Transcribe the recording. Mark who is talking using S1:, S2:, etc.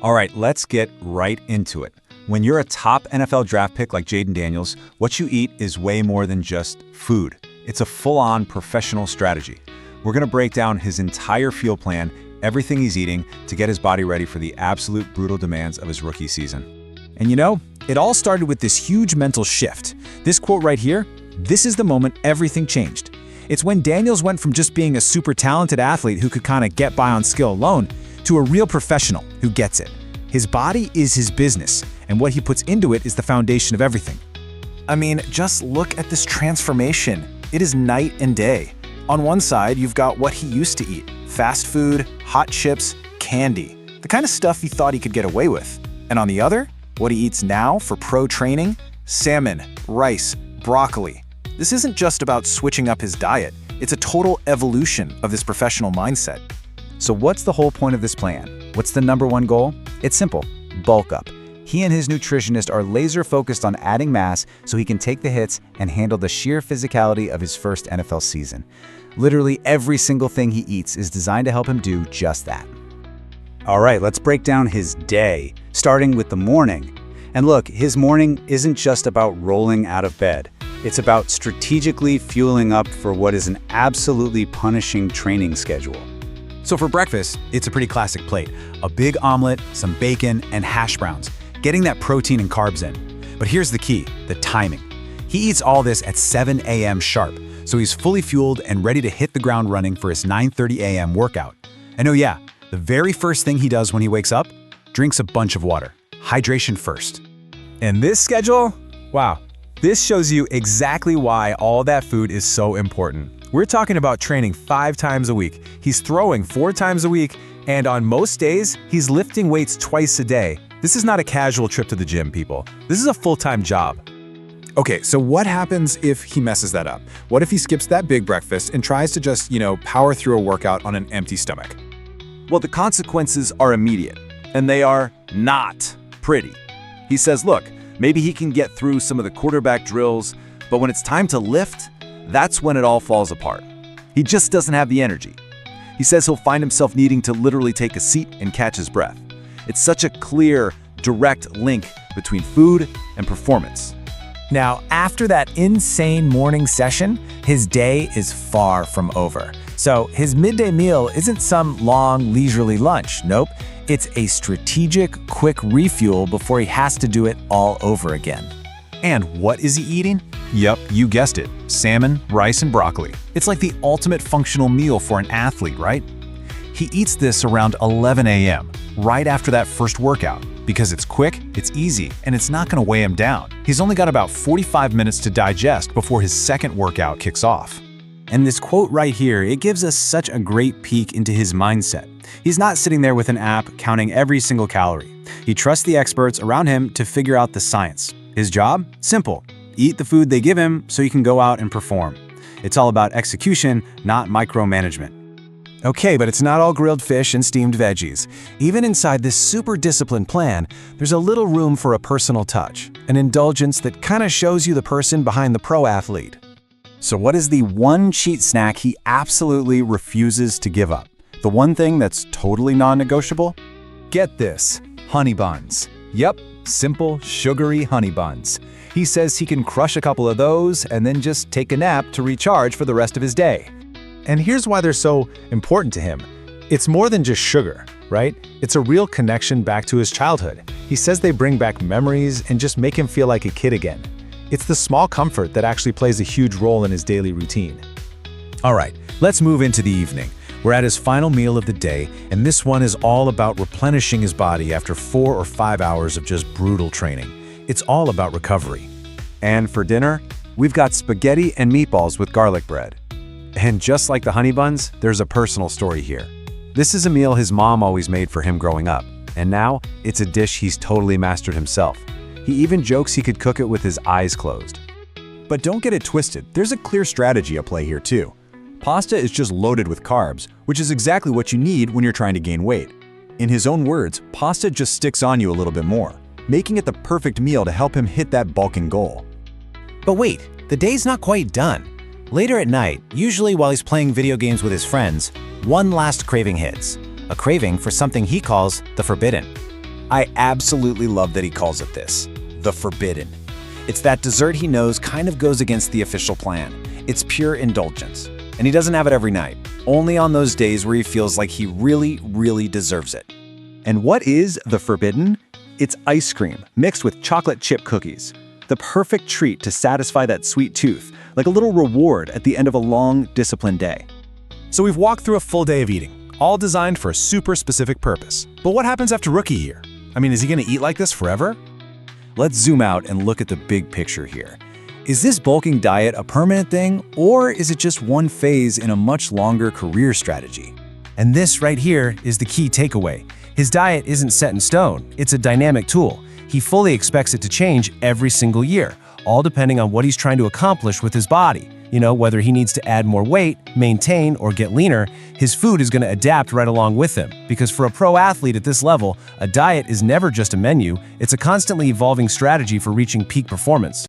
S1: All right, let's get right into it. When you're a top NFL draft pick like Jayden Daniels, what you eat is way more than just food. It's a full-on professional strategy. We're going to break down his entire fuel plan, everything he's eating, to get his body ready for the absolute brutal demands of his rookie season.
S2: And you know, it all started with this huge mental shift. This quote right here, this is the moment everything changed. It's when Daniels went from just being a super talented athlete who could kind of get by on skill alone to a real professional who gets it. His body is his business, and what he puts into it is the foundation of everything. I mean, just look at this transformation. It is night and day. On one side, you've got what he used to eat: fast food, hot chips, candy, the kind of stuff he thought he could get away with. And on the other, what he eats now for pro training: salmon, rice, broccoli. This isn't just about switching up his diet. It's a total evolution of this professional mindset.
S1: So what's the whole point of this plan? What's the #1 goal? It's simple: bulk up. He and his nutritionist are laser focused on adding mass so he can take the hits and handle the sheer physicality of his first NFL season. Literally every single thing he eats is designed to help him do just that. All right, let's break down his day, starting with the morning. And look, his morning isn't just about rolling out of bed. It's about strategically fueling up for what is an absolutely punishing training schedule.
S2: So for breakfast, it's a pretty classic plate: a big omelet, some bacon, and hash browns, getting that protein and carbs in. But here's the key: the timing. He eats all this at 7 a.m. sharp, so he's fully fueled and ready to hit the ground running for his 9:30 a.m. workout. And oh yeah, the very first thing he does when he wakes up, drinks a bunch of water. Hydration first. And this schedule? Wow. This shows you exactly why all that food is so important. We're talking about training 5 times a week. He's throwing 4 times a week, and on most days, he's lifting weights twice a day. This is not a casual trip to the gym, people. This is a full-time job. Okay, so what happens if he messes that up? What if he skips that big breakfast and tries to just, power through a workout on an empty stomach?
S3: Well, the consequences are immediate, and they are not pretty. He says, look, maybe he can get through some of the quarterback drills, but when it's time to lift, that's when it all falls apart. He just doesn't have the energy. He says he'll find himself needing to literally take a seat and catch his breath. It's such a clear, direct link between food and performance.
S2: Now, after that insane morning session, his day is far from over. So his midday meal isn't some long, leisurely lunch. Nope, it's a strategic, quick refuel before he has to do it all over again. And what is he eating? Yep, you guessed it: salmon, rice, and broccoli. It's like the ultimate functional meal for an athlete, right? He eats this around 11 a.m., right after that first workout, because it's quick, it's easy, and it's not going to weigh him down. He's only got about 45 minutes to digest before his second workout kicks off. And this quote right here, it gives us such a great peek into his mindset. He's not sitting there with an app counting every single calorie. He trusts the experts around him to figure out the science. His job? Simple: eat the food they give him so he can go out and perform. It's all about execution, not micromanagement. Okay, but it's not all grilled fish and steamed veggies. Even inside this super disciplined plan, there's a little room for a personal touch, an indulgence that kind of shows you the person behind the pro athlete.
S1: So what is the one cheat snack he absolutely refuses to give up? The one thing that's totally non-negotiable? Get this: honey buns. Yep, simple, sugary honey buns. He says he can crush a couple of those and then just take a nap to recharge for the rest of his day.
S2: And here's why they're so important to him. It's more than just sugar, right? It's a real connection back to his childhood. He says they bring back memories and just make him feel like a kid again. It's the small comfort that actually plays a huge role in his daily routine. All right, let's move into the evening. We're at his final meal of the day, and this one is all about replenishing his body after 4 or 5 hours of just brutal training. It's all about recovery.
S1: And for dinner, we've got spaghetti and meatballs with garlic bread. And just like the honey buns, there's a personal story here. This is a meal his mom always made for him growing up, and now it's a dish he's totally mastered himself. He even jokes he could cook it with his eyes closed.
S4: But don't get it twisted, there's a clear strategy at play here too. Pasta is just loaded with carbs, which is exactly what you need when you're trying to gain weight. In his own words, pasta just sticks on you a little bit more, making it the perfect meal to help him hit that bulking goal.
S2: But wait, the day's not quite done. Later at night, usually while he's playing video games with his friends, one last craving hits. A craving for something he calls the forbidden. I absolutely love that he calls it this, the forbidden. It's that dessert he knows kind of goes against the official plan. It's pure indulgence. And he doesn't have it every night, only on those days where he feels like he really, really deserves it.
S4: And what is the forbidden? It's ice cream mixed with chocolate chip cookies. The perfect treat to satisfy that sweet tooth, like a little reward at the end of a long, disciplined day.
S5: So we've walked through a full day of eating, all designed for a super specific purpose. But what happens after rookie year? I mean, is he going to eat like this forever?
S2: Let's zoom out and look at the big picture here. Is this bulking diet a permanent thing, or is it just one phase in a much longer career strategy? And this right here is the key takeaway. His diet isn't set in stone, it's a dynamic tool. He fully expects it to change every single year, all depending on what he's trying to accomplish with his body. You know, whether he needs to add more weight, maintain, or get leaner, his food is going to adapt right along with him. Because for a pro athlete at this level, a diet is never just a menu, it's a constantly evolving strategy for reaching peak performance.